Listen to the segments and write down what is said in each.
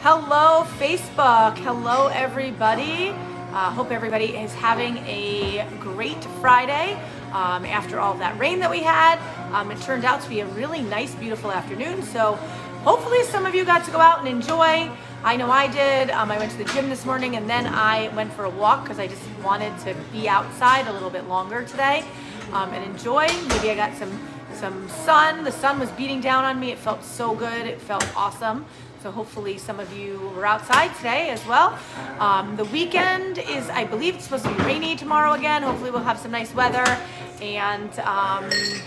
Hello, Facebook. Hello, everybody. Hope everybody is having a great Friday. After all of that rain that we had, it turned out to be a really nice, beautiful afternoon. So hopefully some of you got to go out and enjoy. I know I did. I went to the gym this morning and then I went for a walk because I just wanted to be outside a little bit longer today and enjoy. Maybe I got some sun. The sun was beating down on me. It felt so good. It felt awesome. So hopefully some of you were outside today as well. The weekend is, I believe it's supposed to be rainy tomorrow again. Hopefully we'll have some nice weather and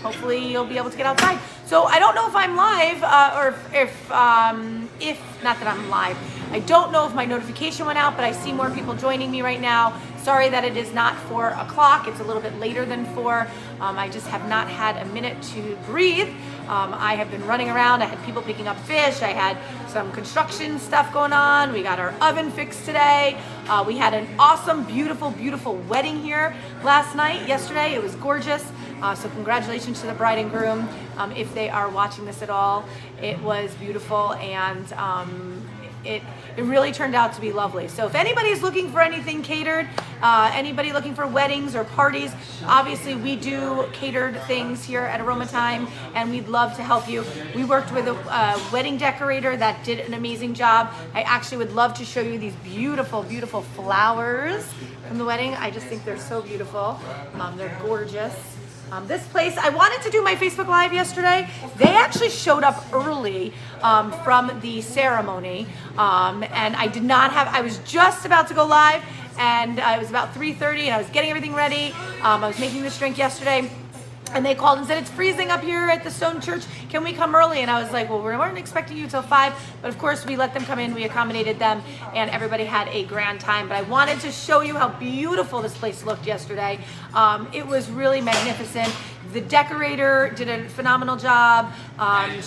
hopefully you'll be able to get outside. So I don't know if I'm live or if not that I'm live. I don't know if my notification went out, but I see more people joining me right now. Sorry that it is not 4 o'clock. It's a little bit later than 4. I just have not had a minute to breathe. I have been running around. I had people picking up fish. I had some construction stuff going on. We got our oven fixed today. We had an awesome, beautiful, beautiful wedding here yesterday. It was gorgeous. So congratulations to the bride and groom. If they are watching this at all, it was beautiful and it really turned out to be lovely. So if anybody's looking for anything catered, anybody looking for weddings or parties, obviously we do catered things here at Aroma Thyme and we'd love to help you. We worked with a wedding decorator that did an amazing job. I actually would love to show you these beautiful, beautiful flowers from the wedding. I just think they're so beautiful. They're gorgeous. This place, I wanted to do my Facebook Live yesterday. They actually showed up early from the ceremony, and I was just about to go live, and it was about 3:30, and I was getting everything ready. I was making this drink yesterday, and they called and said, it's freezing up here at the Stone Church. Can we come early? And I was like, well, we weren't expecting you till 5, but of course we let them come in, we accommodated them, and everybody had a grand time. But I wanted to show you how beautiful this place looked yesterday. It was really magnificent. The decorator did a phenomenal job.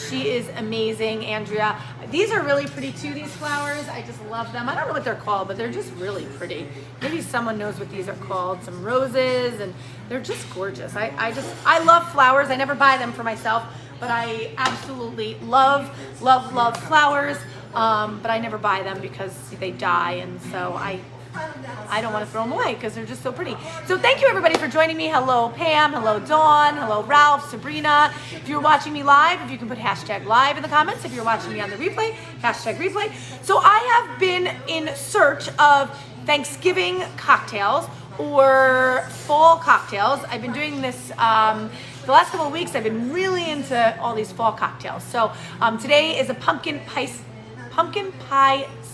She is amazing, Andrea. These are really pretty too, these flowers. I just love them. I don't know what they're called, but they're just really pretty. Maybe someone knows what these are called. Some roses, and they're just gorgeous. I love flowers. I never buy them for myself, but I absolutely love flowers. But I never buy them because they die, and so I don't want to throw them away because they're just so pretty. So thank you everybody for joining me. Hello Pam, hello Dawn, hello Ralph, Sabrina. If you're watching me live, if you can put hashtag live in the comments. If you're watching me on the replay, hashtag replay. So I have been in search of Thanksgiving cocktails or fall cocktails. I've been doing this the last couple of weeks. I've been really into all these fall cocktails. So today is a pumpkin pie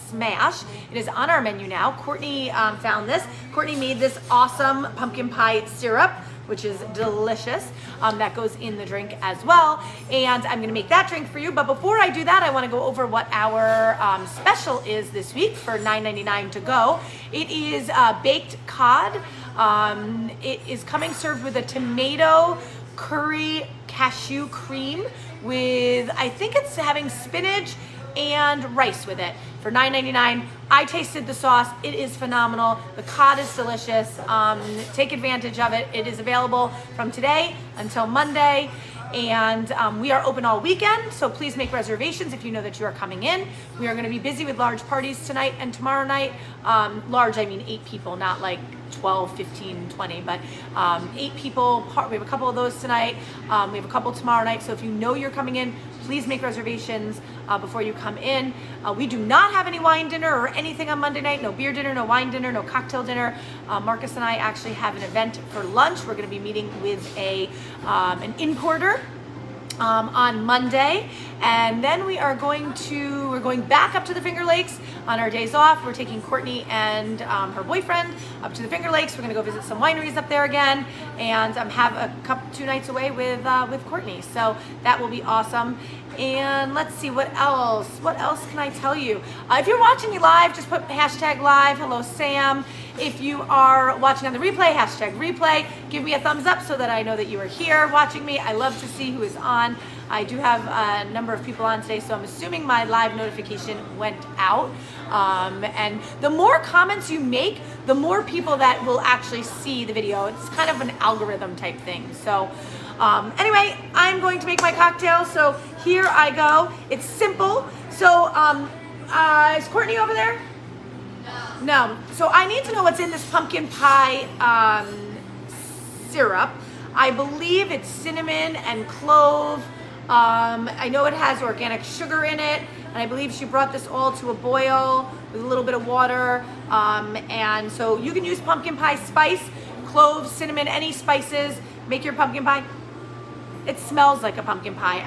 smash. It is on our menu now. Courtney found this. Courtney made this awesome pumpkin pie syrup, which is delicious. That goes in the drink as well. And I'm gonna make that drink for you. But before I do that, I wanna go over what our special is this week for $9.99 to go. It is baked cod. It is coming served with a tomato curry cashew cream with, I think it's having spinach and rice with it for $9.99. I tasted the sauce. It is phenomenal. The cod is delicious. Take advantage of it. It is available from today until Monday. And we are open all weekend, so please make reservations if you know that you are coming in. We are going to be busy with large parties tonight and tomorrow night. Large, I mean 8 people, not like 12, 15, 20, but 8 people. We have a couple of those tonight. We have a couple tomorrow night. So if you know you're coming in, please make reservations before you come in. We do not have any wine dinner or anything on Monday night. No beer dinner, no wine dinner, no cocktail dinner. Marcus and I actually have an event for lunch. We're going to be meeting with an importer on Monday, and then we're going back up to the Finger Lakes on our days off. We're taking Courtney and her boyfriend up to the Finger Lakes. We're gonna go visit some wineries up there again, and have 2 nights away with Courtney. So that will be awesome. And let's see, what else can I tell you? If you're watching me live, just put hashtag live. Hello Sam. If you are watching on the replay, hashtag replay. Give me a thumbs up so that I know that you are here watching me. I love to see who is on. I do have a number of people on today, so I'm assuming my live notification went out. And the more comments you make, the more people that will actually see the video. It's kind of an algorithm type thing. So anyway, I'm going to make my cocktail. So here I go. It's simple. So Is Courtney over there? No. So I need to know what's in this pumpkin pie syrup. I believe it's cinnamon and clove. I know it has organic sugar in it, and I believe she brought this all to a boil with a little bit of water. And so you can use pumpkin pie spice, cloves, cinnamon, any spices. Make your pumpkin pie. It smells like a pumpkin pie,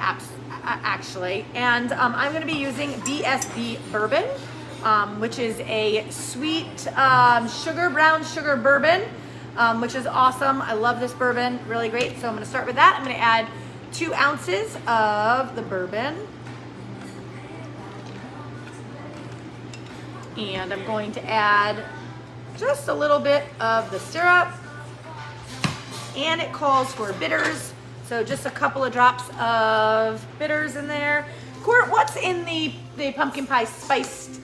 actually. And I'm going to be using BSB bourbon, which is a sweet brown sugar bourbon, which is awesome. I love this bourbon, really great. So I'm going to start with that. I'm going to add 2 ounces of the bourbon. And I'm going to add just a little bit of the syrup. And it calls for bitters. So just a couple of drops of bitters in there. Court, what's in the pumpkin pie spiced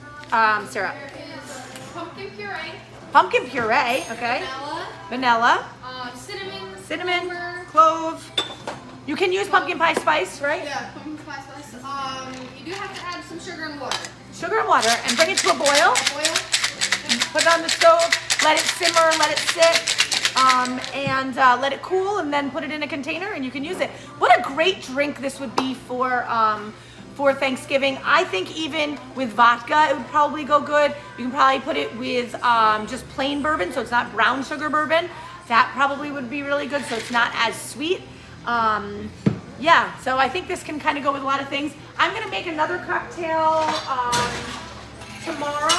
syrup? There is pumpkin puree. Pumpkin puree, okay. Vanilla. Cinnamon. Clove. You can use pumpkin pie spice, right? Yeah, pumpkin pie spice. You do have to add some sugar and water. Sugar and water, and bring it to a boil. Put it on the stove, let it simmer, let it sit, and let it cool, and then put it in a container, and you can use it. What a great drink this would be for Thanksgiving. I think even with vodka, it would probably go good. You can probably put it with just plain bourbon, so it's not brown sugar bourbon. That probably would be really good, so it's not as sweet. Yeah, so I think this can kind of go with a lot of things. I'm gonna make another cocktail tomorrow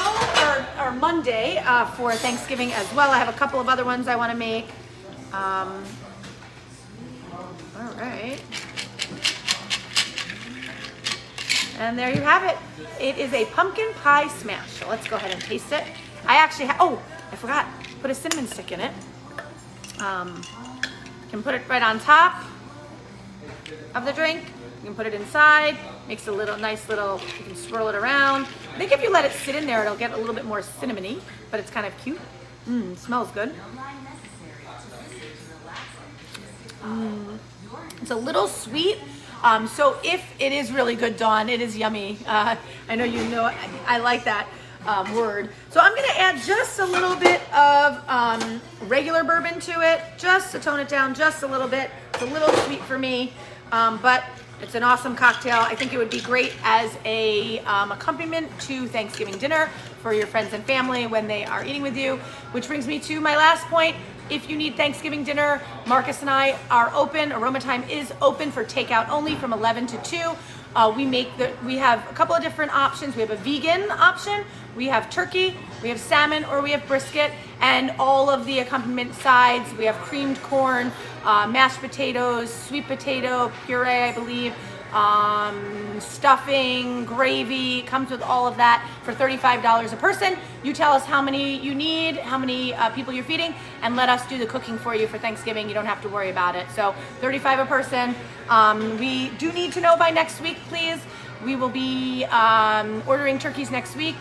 or Monday for Thanksgiving as well. I have a couple of other ones I want to make. All right. And there you have it. It is a pumpkin pie smash. So let's go ahead and taste it. I actually oh, I forgot, put a cinnamon stick in it. Can put it right on top of the drink. You can put it inside. Makes a nice little, you can swirl it around. I think if you let it sit in there, it'll get a little bit more cinnamony, but it's kind of cute. Smells good. It's a little sweet. So if it is really good, Dawn, it is yummy. I know you know, I like that word. So I'm gonna add just a little bit of regular bourbon to it, just to tone it down just a little bit. It's a little sweet for me, but it's an awesome cocktail. I think it would be great as a accompaniment to Thanksgiving dinner for your friends and family when they are eating with you. Which brings me to my last point. If you need Thanksgiving dinner, Marcus and I are open. Aroma Time is open for takeout only from 11 to 2. We have a couple of different options. We have a vegan option, we have turkey, we have salmon, or we have brisket, and all of the accompaniment sides. We have creamed corn, mashed potatoes, sweet potato puree, I believe, stuffing, gravy. Comes with all of that for $35 a person. You tell us how many you need, how many people you're feeding, and let us do the cooking for you for Thanksgiving. You don't have to worry about it. So $35 a person. We do need to know by next week, please. We will be ordering turkeys next week,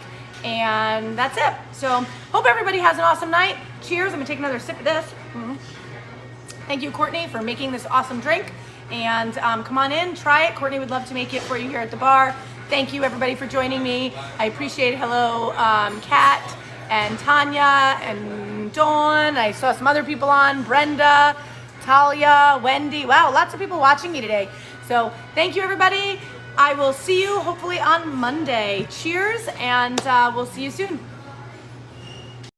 and that's it. So hope everybody has an awesome night. Cheers. I'm gonna take another sip of this. Thank you, Courtney, for making this awesome drink. And come on in, try it. Courtney would love to make it for you here at the bar. Thank you, everybody, for joining me. I appreciate it. Hello, Kat and Tanya and Dawn. I saw some other people on, Brenda, Talia, Wendy. Wow, lots of people watching me today. So thank you, everybody. I will see you hopefully on Monday. Cheers, and we'll see you soon.